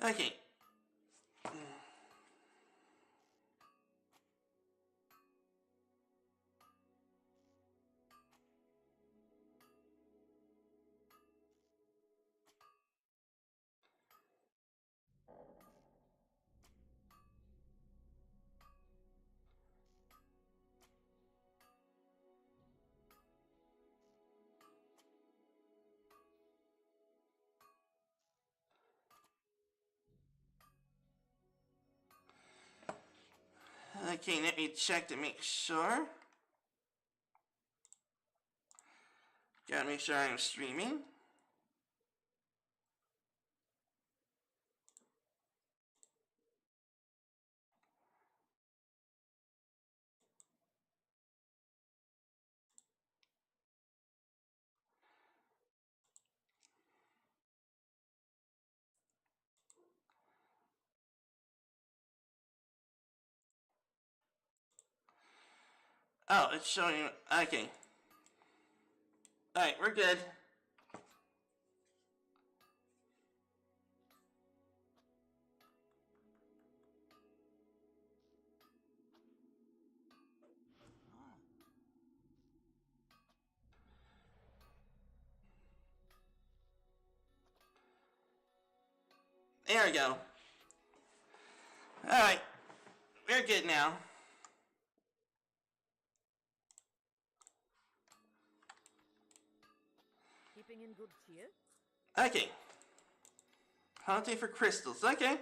Okay. Okay, let me check to make sure. Gotta make sure I'm streaming. Oh, it's showing. Okay. Alright, we're good. There we go. Alright. We're good now. Keeping in good cheer? Okay. Hunting for crystals. Okay.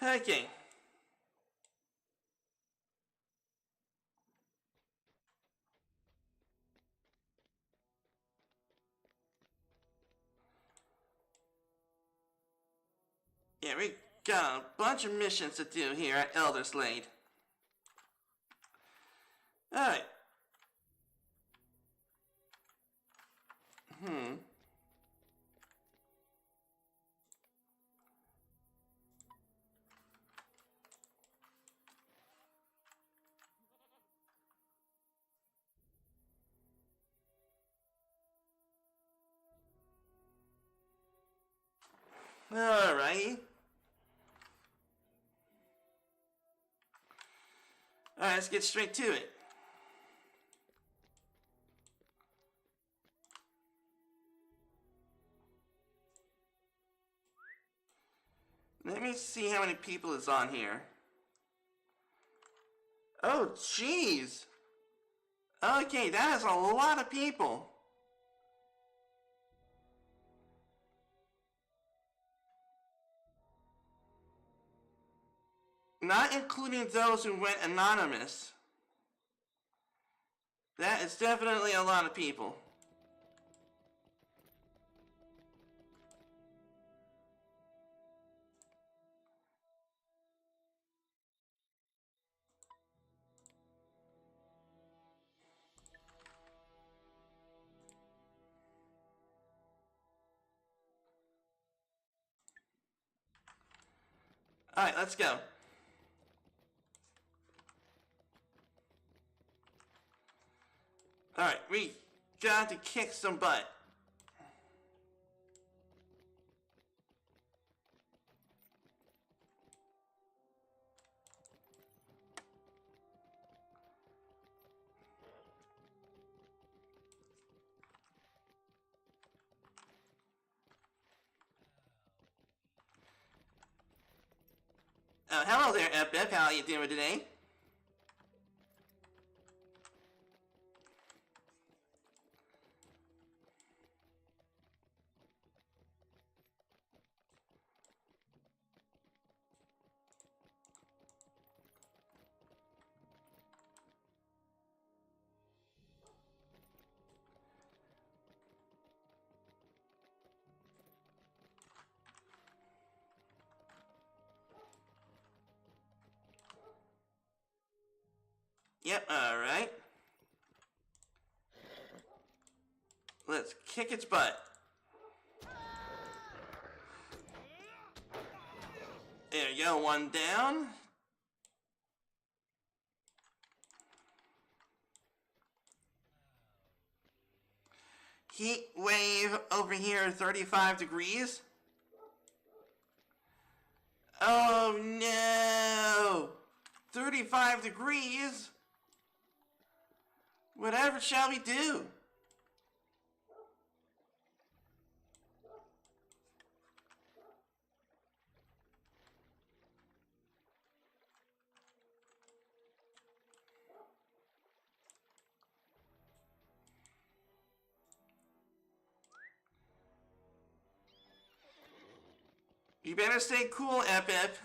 Okay. Yeah, we got a bunch of missions to do here at Elder Slade. Alright. Alright. Alright, let's get straight to it. Let me see how many people is on here. Oh, jeez. Okay, that is a lot of people. Not including those who went anonymous. That is definitely a lot of people. Alright, let's go. Alright, we got to kick some butt. Hello there, Ep. How are you doing today? Yep, alright. Let's kick its butt. There you go, one down. Heat wave over here, 35 degrees. Oh no! 35 degrees? Whatever shall we do? You better stay cool, Epip.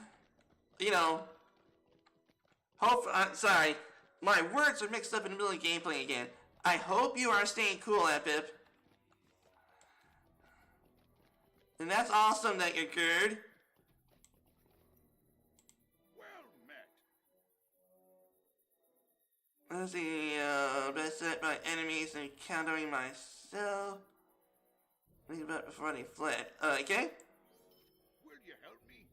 You know, sorry, my words are mixed up in the middle of gameplay again. I hope you are staying cool, Epip. And that's awesome that occurred. Well met. Let's see, best set by enemies and countering myself. Think about it before they fled. Okay. Will you help me?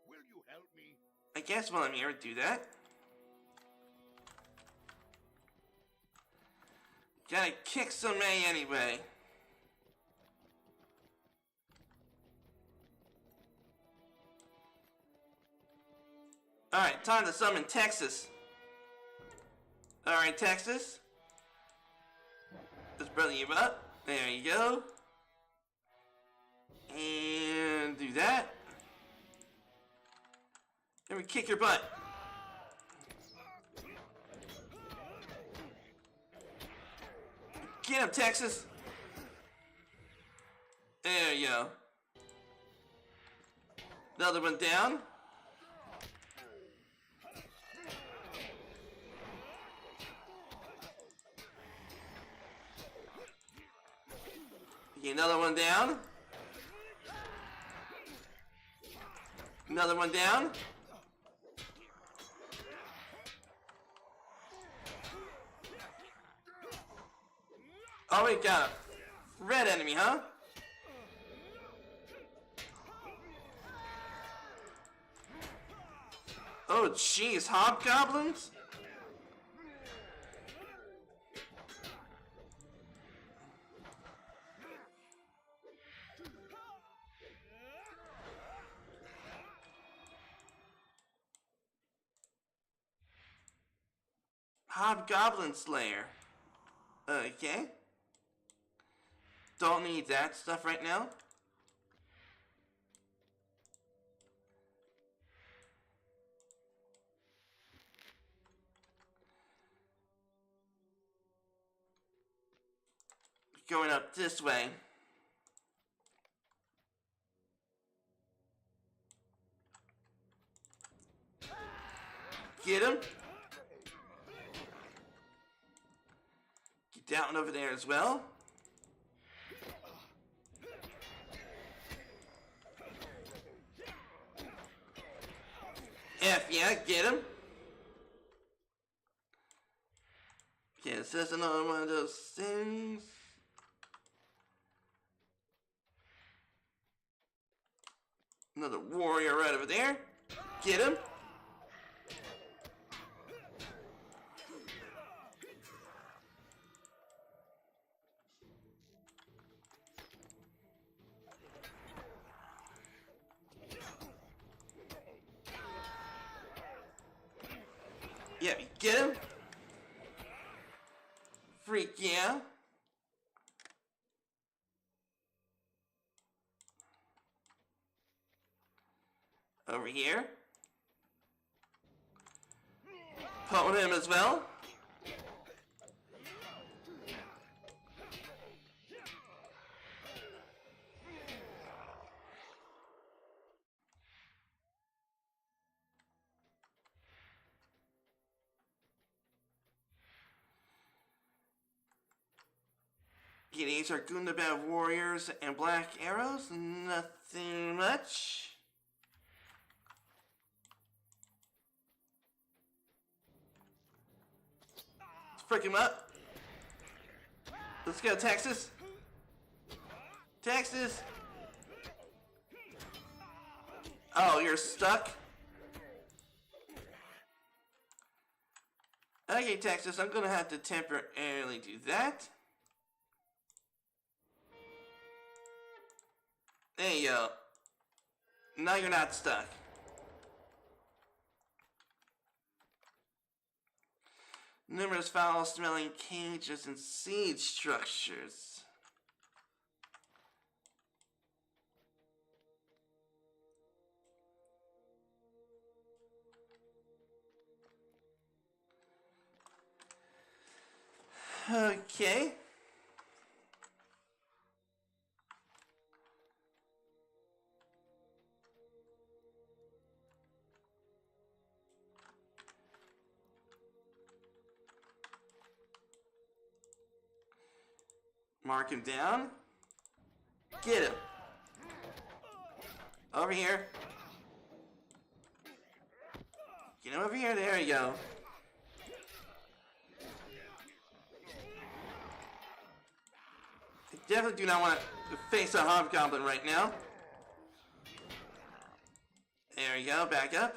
Will you help me? I guess while I'm here, do that. Gotta kick some May anyway. Alright, time to summon Texas. Alright, Texas. Let's brother you up. There you go. And do that. And we kick your butt. Get him, Texas. There you go. Another one down. Okay, another one down. Another one down. Oh, we got a red enemy, huh? Oh, jeez, hobgoblins? Hobgoblin Slayer. Okay. Don't need that stuff right now. Going up this way. Get him. Get down over there as well. Yeah, get him. Okay, it says another one of those things. Another warrior right over there. Get him. Yeah, get him. Freak, yeah. Over here. Pull him as well. Okay, these are Gundabad warriors and black arrows. Nothing much. Frick him up. Let's go, Texas. Texas. Oh, you're stuck? Okay, Texas, I'm gonna have to temporarily do that. There you go. Now you're not stuck. Numerous foul-smelling cages and siege structures. Okay. Mark him down. Get him. Over here. Get him over here. There you go. I definitely do not want to face a hobgoblin right now. There you go. Back up.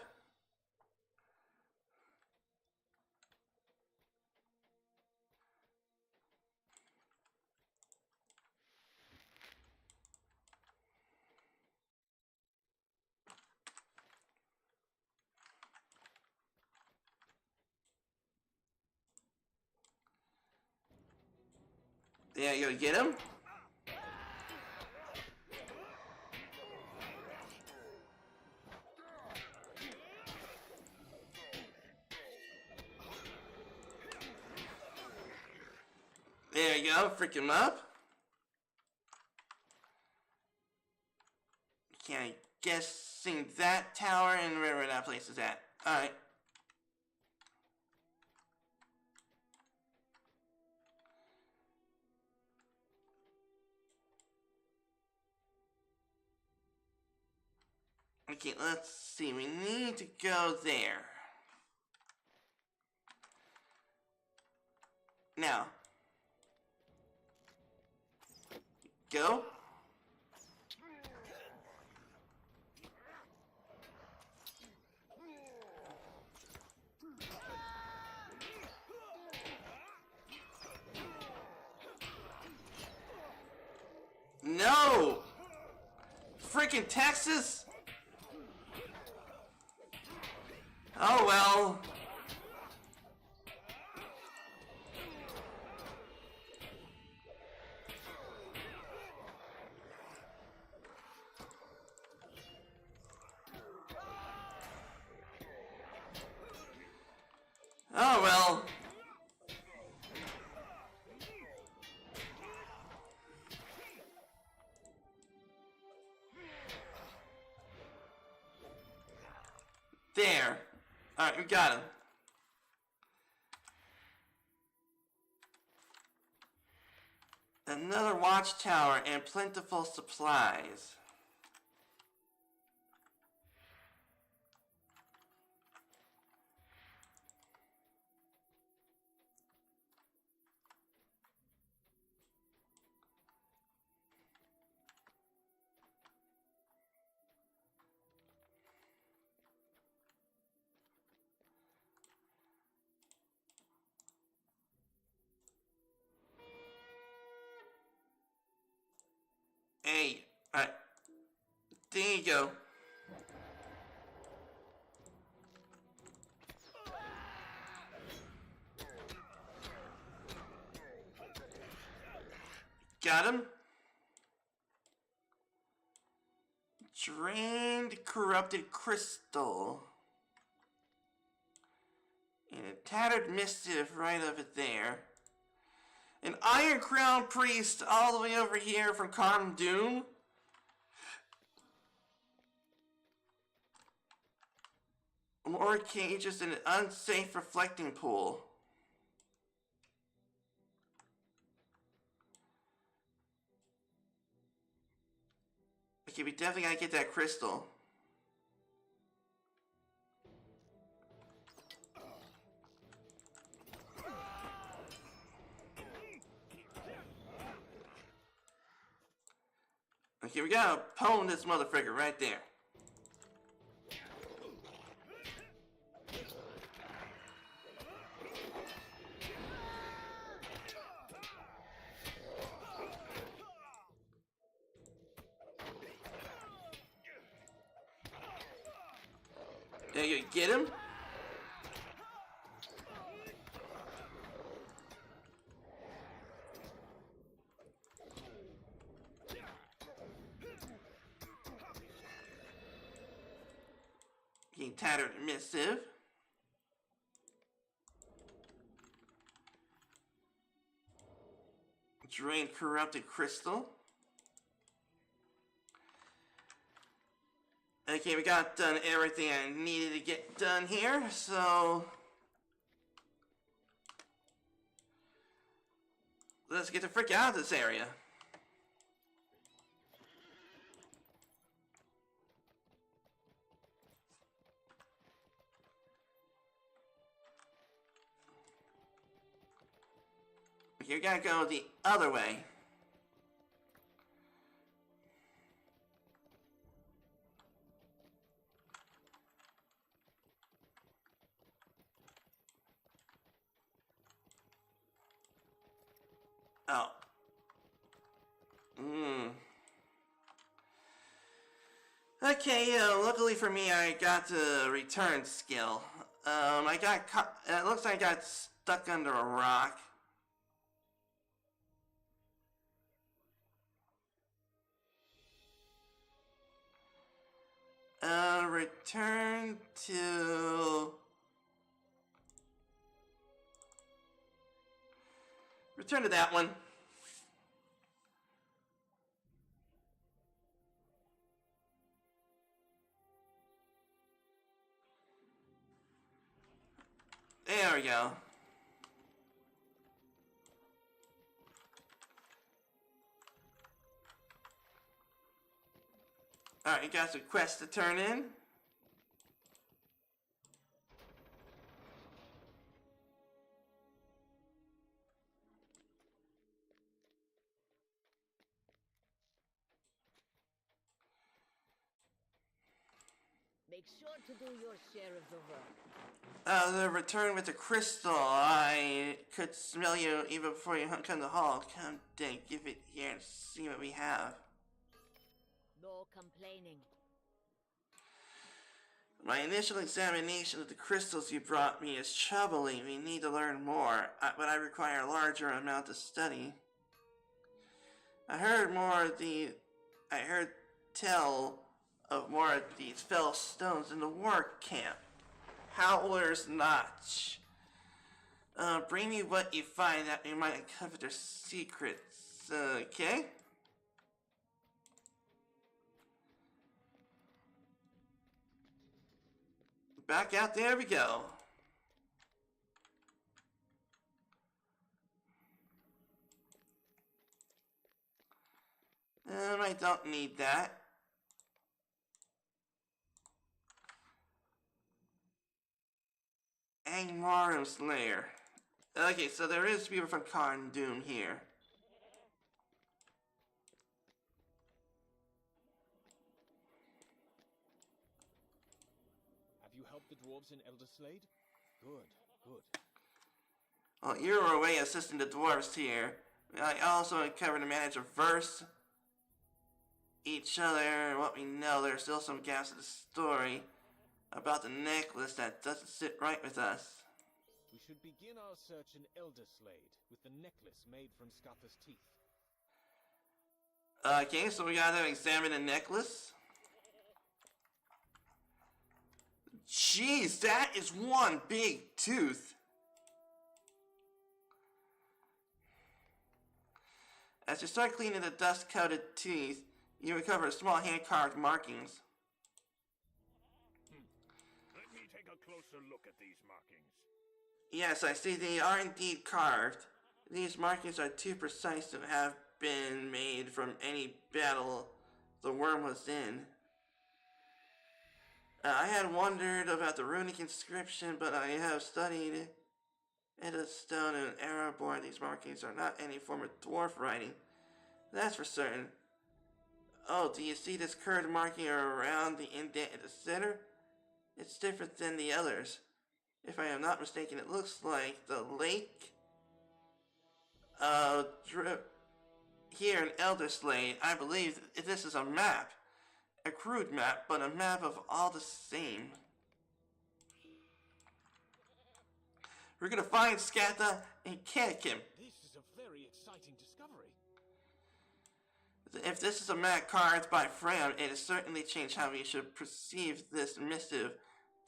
There you go, get him. There you go, freak him up. Okay, I'm guessing that tower and wherever that place is at. Alright. Okay, let's see. We need to go there. Now. Go. No! Freaking Texas! Oh well. Oh well. There. Alright, we got him. Another watchtower and plentiful supplies. Hey, alright. There you go. Got him. Drained corrupted crystal. And a tattered missive right over there. An Iron Crown Priest all the way over here from Carm Doom. More cages and an unsafe reflecting pool. Okay, we definitely gotta get that crystal. Okay, we gotta pwn this motherfucker right there. There you get him. Getting tattered and missive. Drain corrupted crystal. Okay, we got done everything I needed to get done here, so let's get the frick out of this area. Okay, we gotta go the other way. Oh. Okay, luckily for me, I got the return skill. I got caught, it looks like I got stuck under a rock. Return to... Return to that one. There we go. Alright, you got some quests to turn in. Make sure to do your share of the work. The return with the crystal. I could smell you even before you come to the hall. Come, then give it here and see what we have. No complaining. My initial examination of the crystals you brought me is troubling. We need to learn more, but I require a larger amount to study. I heard tell of more of these fell stones in the war camp. Howler's Notch. Bring me what you find that we might uncover their secrets. Okay? Back out there we go. I don't need that. Angmarum's lair. Okay, so there is people from Khan Doom here. Have you helped the dwarves in Elderslade? Good, good. Well, you were away assisting the dwarves here. I also uncovered and managed to verse each other. What we know, there are still some gaps in the story about the necklace that doesn't sit right with us. We should begin our search in Elderslade with the necklace made from Scuffer's teeth. Okay, so we gotta examine the necklace. Jeez, that is one big tooth. As you start cleaning the dust-coated teeth, you recover small hand-carved markings. Let me take a closer look at these markings. Yes, I see they are indeed carved. These markings are too precise to have been made from any battle the worm was in. I had wondered about the runic inscription, but I have studied Stone and Erebor. These markings are not any form of dwarf writing. That's for certain. Oh, do you see this curved marking around the indent in the center? It's different than the others. If I am not mistaken, it looks like the lake here in Elderslade. I believe this is a map. A crude map, but a map of all the same. We're gonna find Skatha and Kanakim. This is a very exciting discovery. If this is a map carved by Fram, it has certainly changed how we should perceive this missive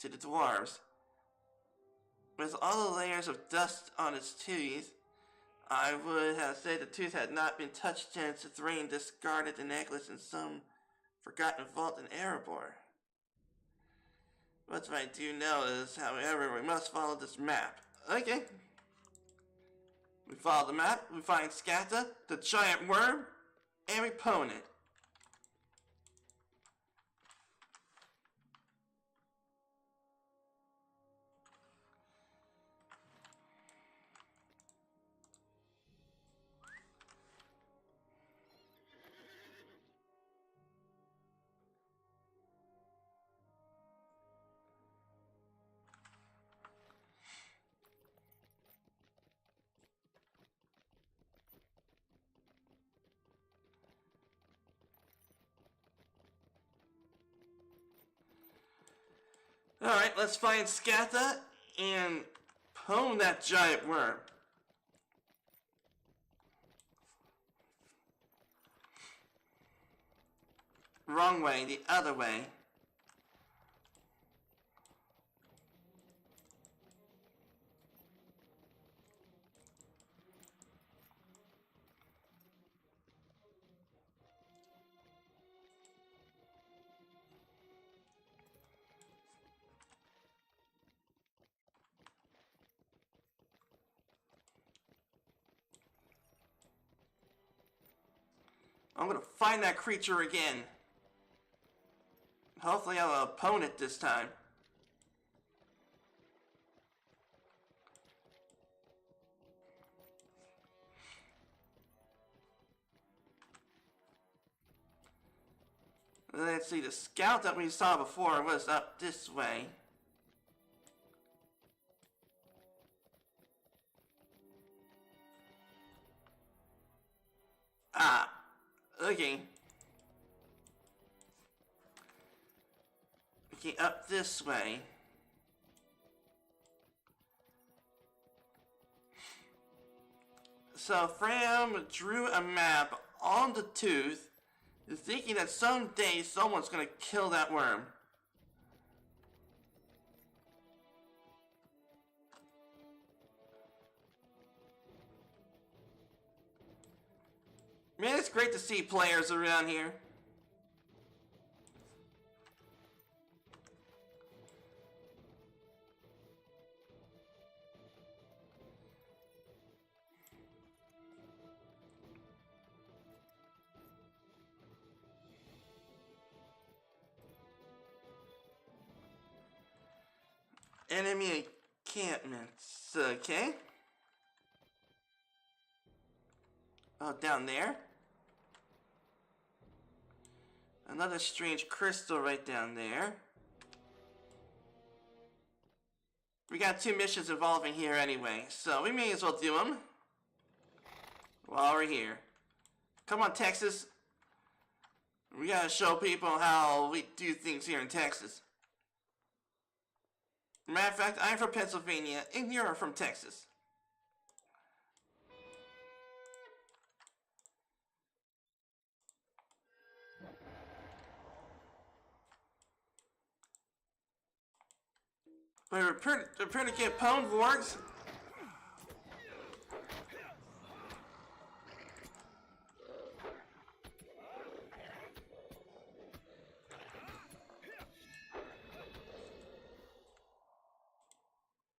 to the dwarves. With all the layers of dust on its tooth, I would have said the tooth had not been touched since Thrain discarded the necklace in some forgotten vault in Erebor. What I do know is, however, we must follow this map. Okay. We follow the map, we find Skatha, the giant worm, and we pwn it. Alright, let's find Skatha and pwn that giant worm. Wrong way, the other way. I'm gonna find that creature again. Hopefully I'll pwn it this time. Let's see, the scout that we saw before was up this way. Ah, okay. Okay, up this way. So Fram drew a map on the tooth, thinking that someday someone's gonna kill that worm. Man, it's great to see players around here. Enemy encampments, okay. Oh, down there? Another strange crystal right down there. We got 2 missions involving here anyway, so we may as well do them while we're here. Come on, Texas. We gotta show people how we do things here in Texas. Matter of fact, I'm from Pennsylvania, and you're from Texas. We're pretty get pwned, wargs.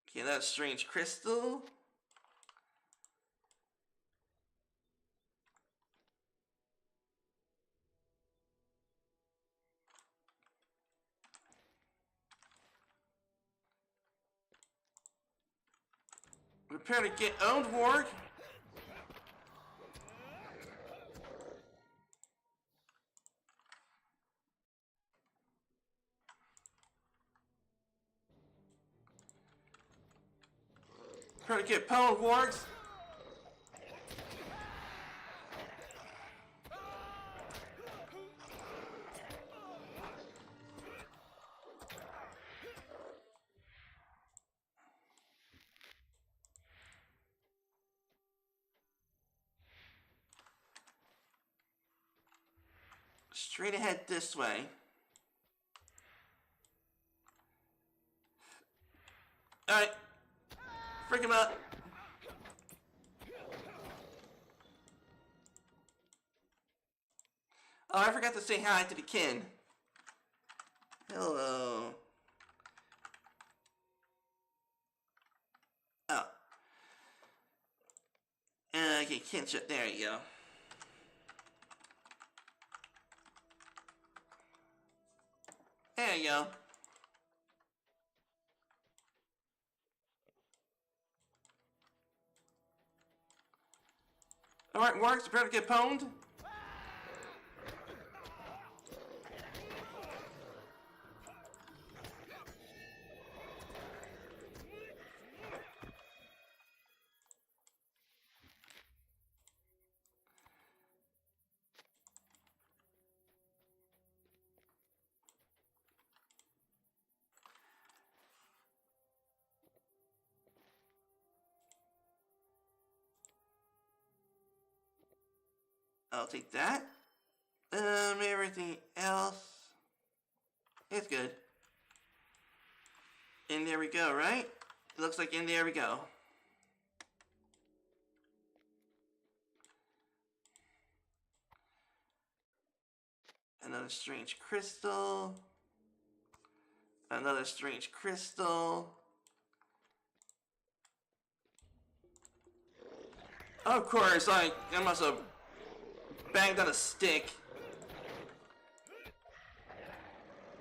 Okay, that's strange crystal. Prepare to get owned, warg. Trying to get pwned, wargs. Straight ahead this way. Alright. Freak him up. Oh, I forgot to say hi to the kin. Hello. Oh. Okay, kinship. There you go. There you go. Alright, wargs, prepare to get pwned. I'll take that. Everything else is good. And there we go, right? It looks like in there we go. Another strange crystal. Another strange crystal. Of course, I must have banged on a stick.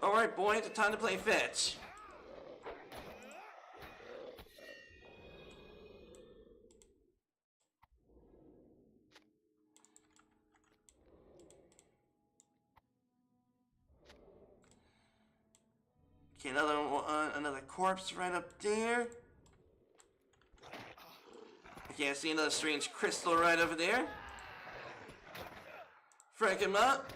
Alright, boy, it's time to play fetch. Okay, another corpse right up there. Okay, I see another strange crystal right over there. Frank him up.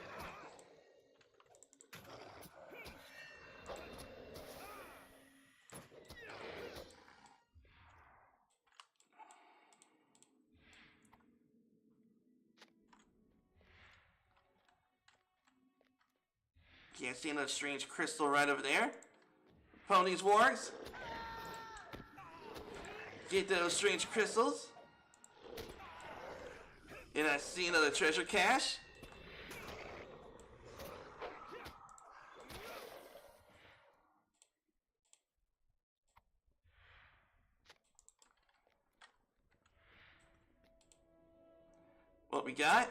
Okay, I see another strange crystal right over there. Ponies, wargs. Get those strange crystals. And I see another treasure cache. What we got?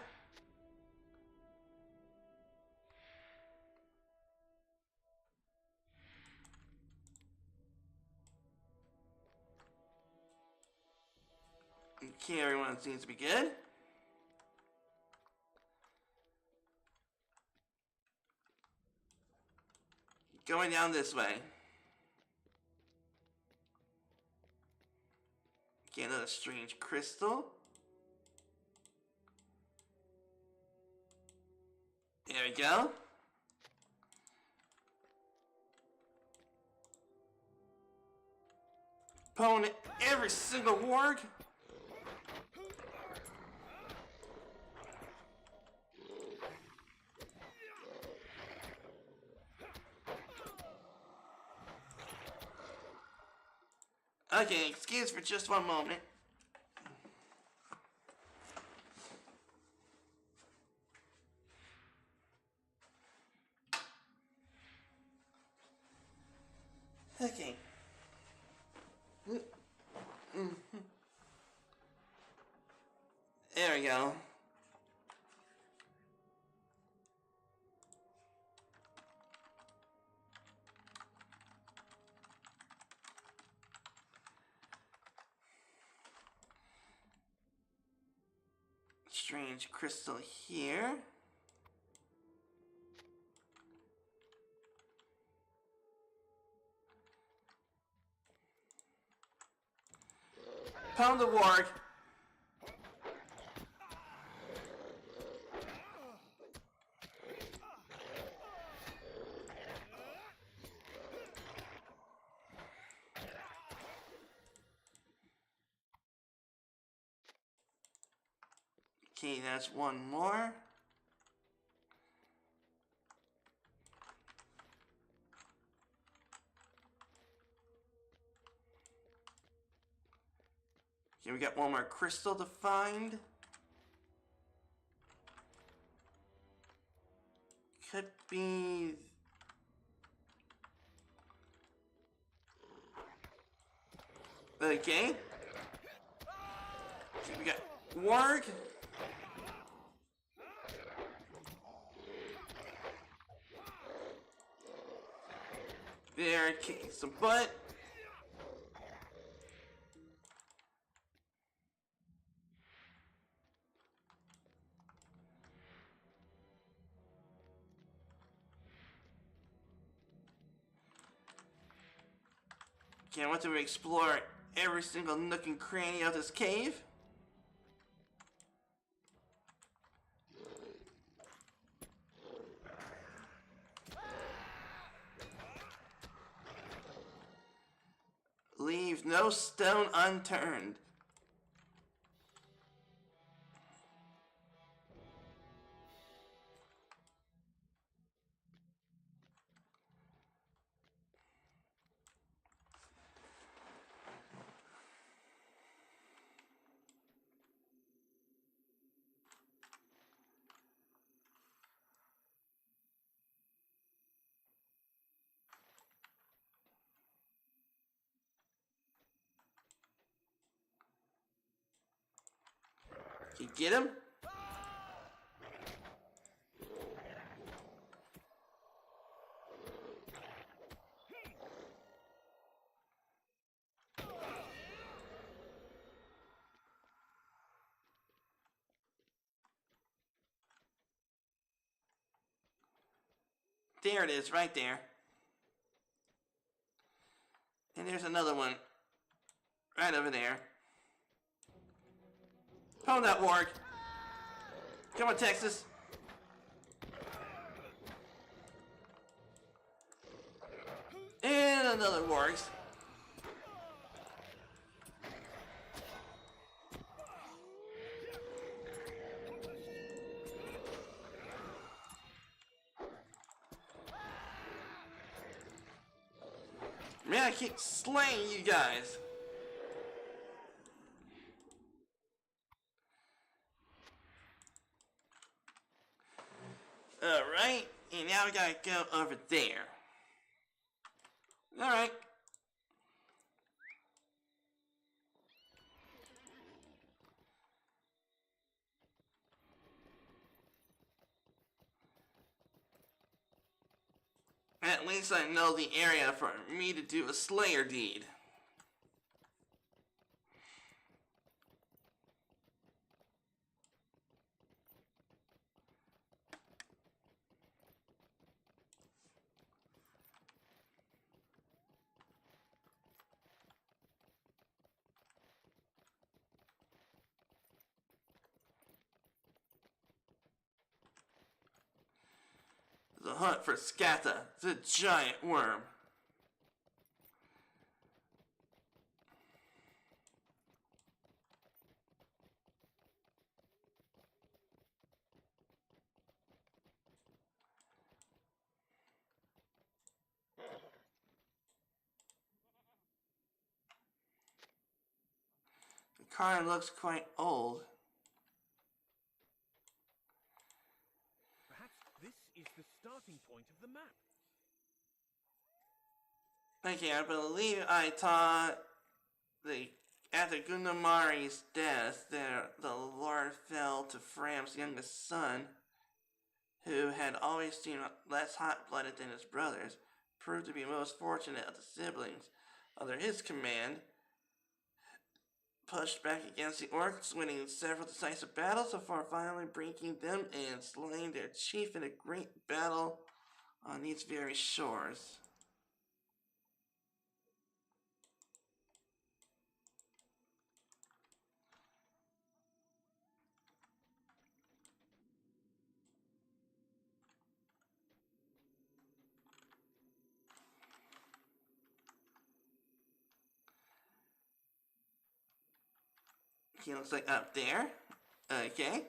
Okay, everyone seems to be good. Going down this way. Okay, another strange crystal. There we go. Pwn every single warg. Okay, excuse for just one moment. Okay. There we go. Strange crystal here. Pound the warg. Okay, that's one more. Okay, we got one more crystal to find. Could be... Okay. Okay, we got warg. There, okay, some butt. Okay, I want to explore every single nook and cranny of this cave. Leave no stone unturned. Can you get him? There it is, right there. And there's another one. Right over there. Pound that warg. Come on, Texas. And another wargs. Man, I keep slaying you guys. Alright, and now we gotta go over there. Alright. At least I know the area for me to do a Slayer deed. The hunt for Scatha, the giant worm. The car looks quite old. Perhaps this is the starting point of the map. Okay, I believe I taught after Gundamari's death, the Lord fell to Fram's youngest son, who had always seemed less hot-blooded than his brothers, proved to be most fortunate of the siblings. Under his command, pushed back against the orcs, winning several decisive battles before finally breaking them and slaying their chief in a great battle on these very shores. He looks like up there. Okay.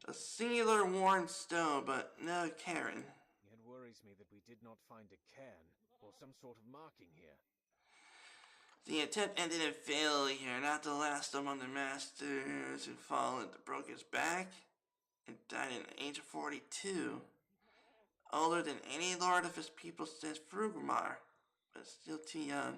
A singular worn stone, but no Karen. It worries me that we did not find a cairn or some sort of marking here. The attempt ended in failure, not the last among the masters who followed broke his back and died at the age of 42. Older than any lord of his people since Frugmar, but still too young.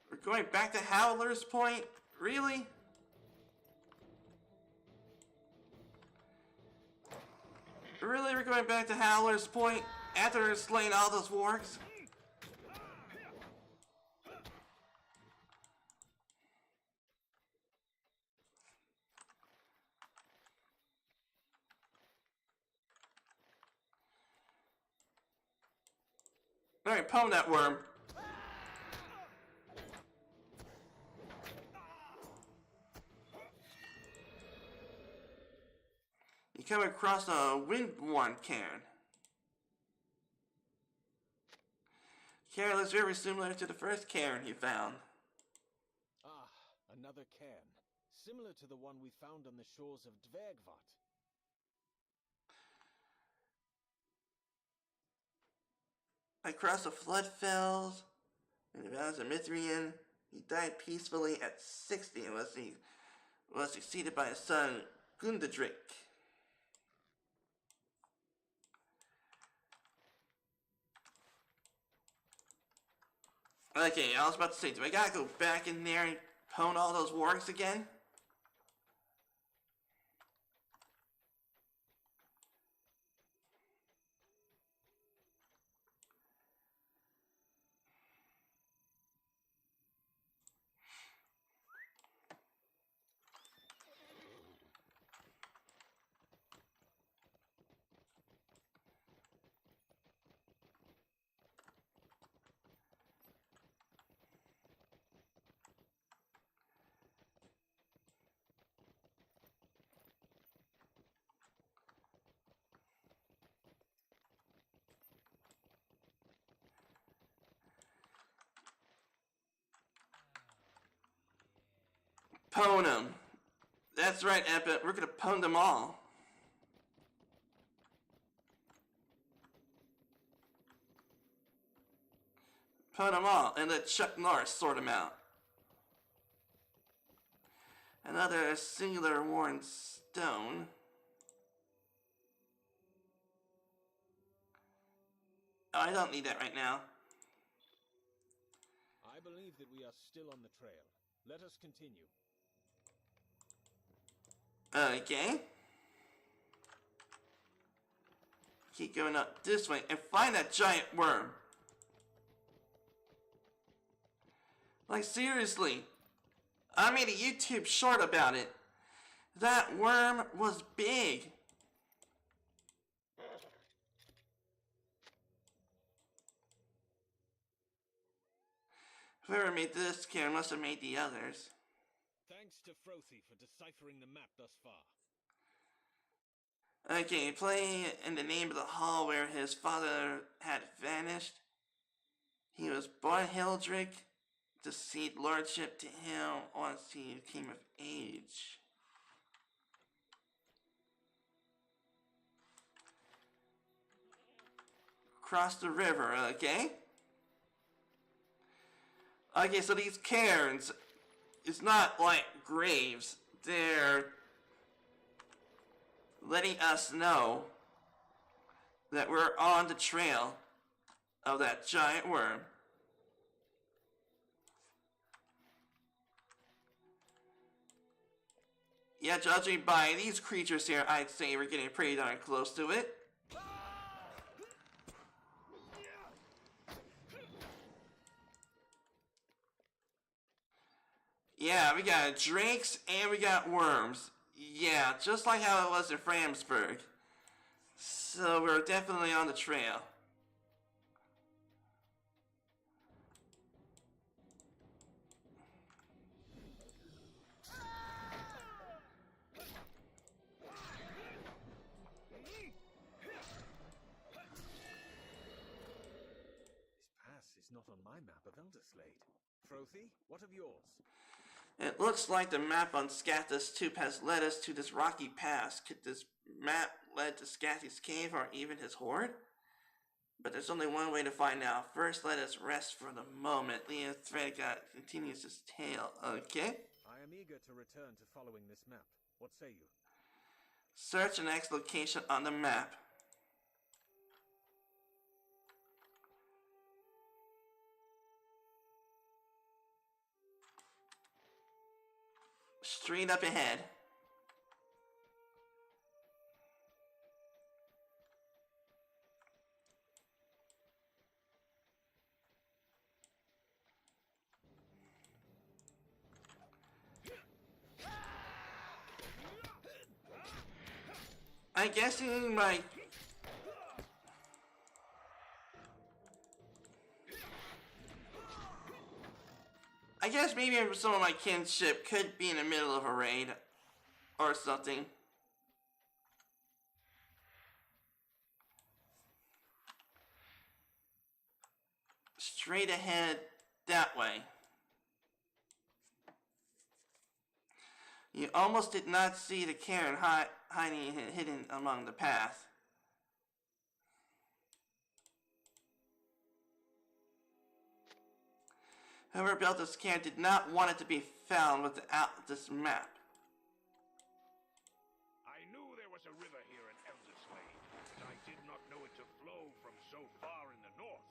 We're going back to Howler's Point? Really? Really, we're going back to Howler's Point after slaying all those wargs? Alright, pwn that worm. You come across a wind-worn cairn. Cairn looks very similar to the first cairn you found. Ah, another cairn. Similar to the one we found on the shores of Dvergvat. Across the floodfells, in the valleys of Mithrian, he died peacefully at 60 and was succeeded by his son, Gundabad. Okay, I was about to say, do I gotta go back in there and pwn all those wargs again? Pwn them. That's right, Epic. We're gonna pwn them all. Pwn them all, and let Chuck Norris sort them out. Another singular worn stone. Oh, I don't need that right now. I believe that we are still on the trail. Let us continue. Okay. Keep going up this way and find that giant worm. Like, seriously. I made a YouTube short about it. That worm was big. Whoever made this cairn must have made the others. Thanks to Frothy for deciphering the map thus far. Okay, play in the name of the hall where his father had vanished. He was born Hildrick to cede lordship to him once he came of age. Cross the river, okay? Okay, so these cairns, it's not like graves. They're letting us know that we're on the trail of that giant worm. Yeah, judging by these creatures here, I'd say we're getting pretty darn close to it. Yeah, we got drakes and we got worms. Yeah, just like how it was in Framsburg. So we're definitely on the trail. Not on my map of Elderslade. Frothy, what of yours? It looks like the map on Scathis 2 has led us to this rocky pass. Could this map lead to Scathis cave or even his horde? But there's only one way to find out. First, let us rest for the moment. Leon Threadgut continues his tale. Okay. I am eager to return to following this map. What say you? Search the next location on the map. Straight up ahead. I'm guessing I guess maybe some of my kinship could be in the middle of a raid or something. Straight ahead that way. You almost did not see the Karen hiding hidden among the path. Whoever built this Karen did not want it to be found without this map. I knew there was a river here in Elderslade, but I did not know it to flow from so far in the north.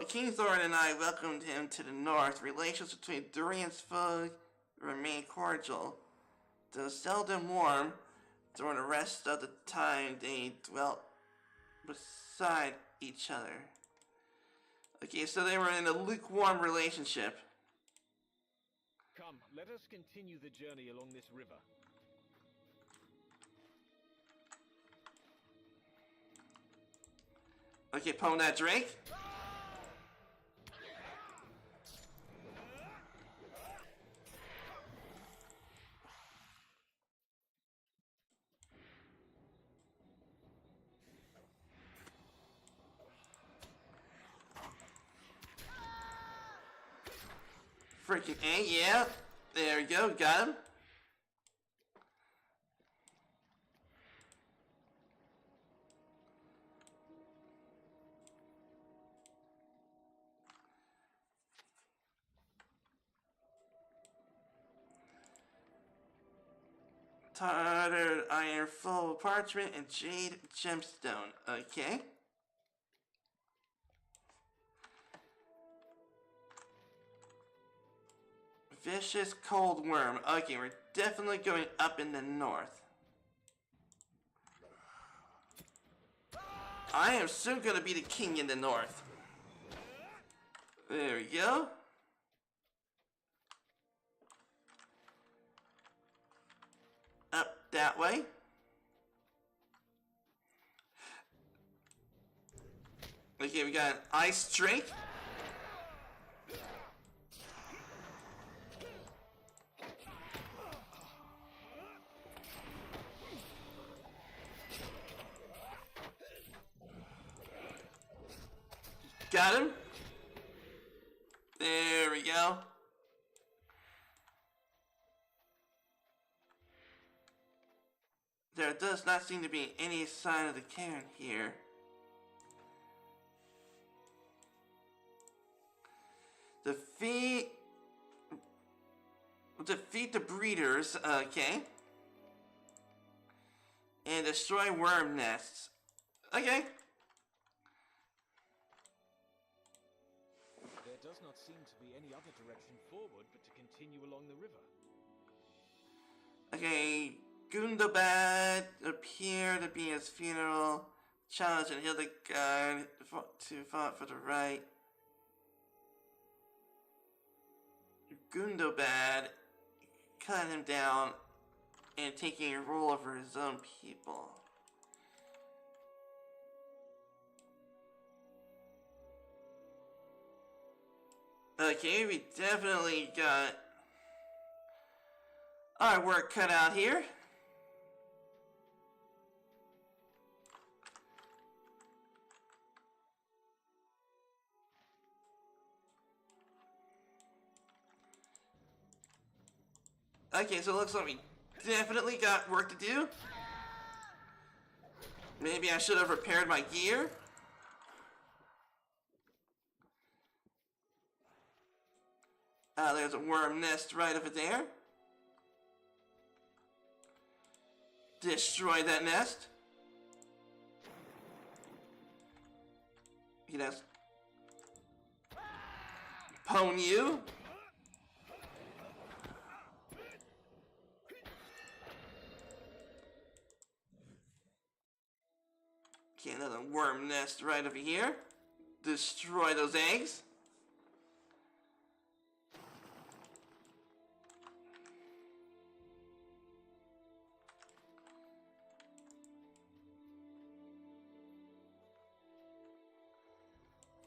King Thorin and I welcomed him to the north. Relations between Durian's folk remain cordial, though seldom warm. During the rest of the time, they dwelt beside each other. Okay, so they were in a lukewarm relationship. Come, let us continue the journey along this river. Okay, pwn that Drake. Freaking A, yeah. There we go, got him. Tattered iron full of parchment and jade gemstone. Okay. Vicious cold worm. Okay, we're definitely going up in the north. I am soon gonna be the king in the north. There we go. Up that way. Okay, we got an ice drink. Got him. There we go. There does not seem to be any sign of the Karen here. Defeat the breeders, okay. And destroy worm nests. Okay. There does not seem to be any other direction forward but to continue along the river. Okay, Gundabad appeared to be his funeral. Challenge and Hildegard to fought for the right. Gundabad cut him down and taking a rule over his own people. Okay, we definitely got our work cut out here. Okay, so it looks like we definitely got work to do. Maybe I should have repaired my gear. There's a worm nest right over there. Destroy that nest. You know, pwn you. Okay, another worm nest right over here. Destroy those eggs.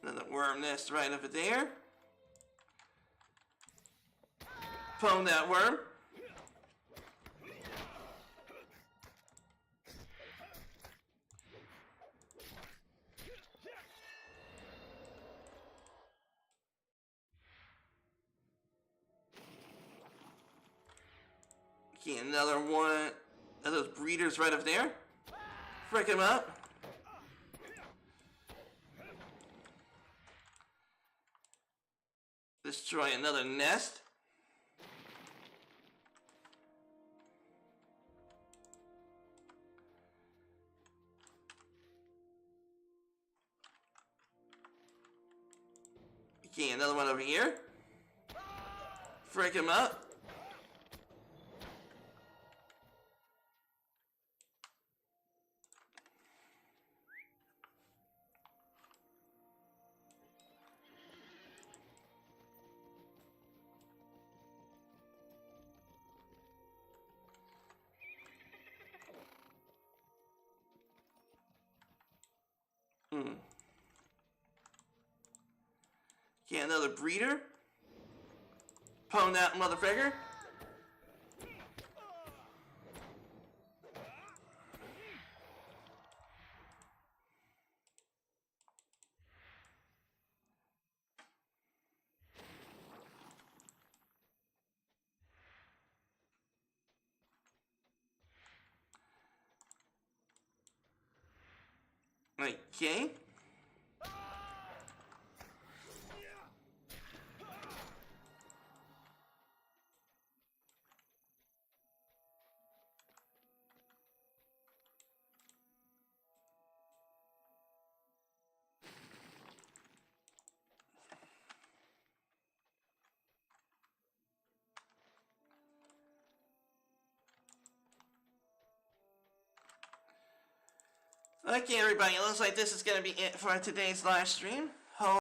Another worm nest right over there. Pwn that worm. Okay, another one of those breeders right up there. Frick him up. Destroy another nest. Okay, another one over here. Frick him up. Okay, another breeder. Pwn that motherfucker. Okay. Okay, everybody, it looks like this is going to be it for today's live stream.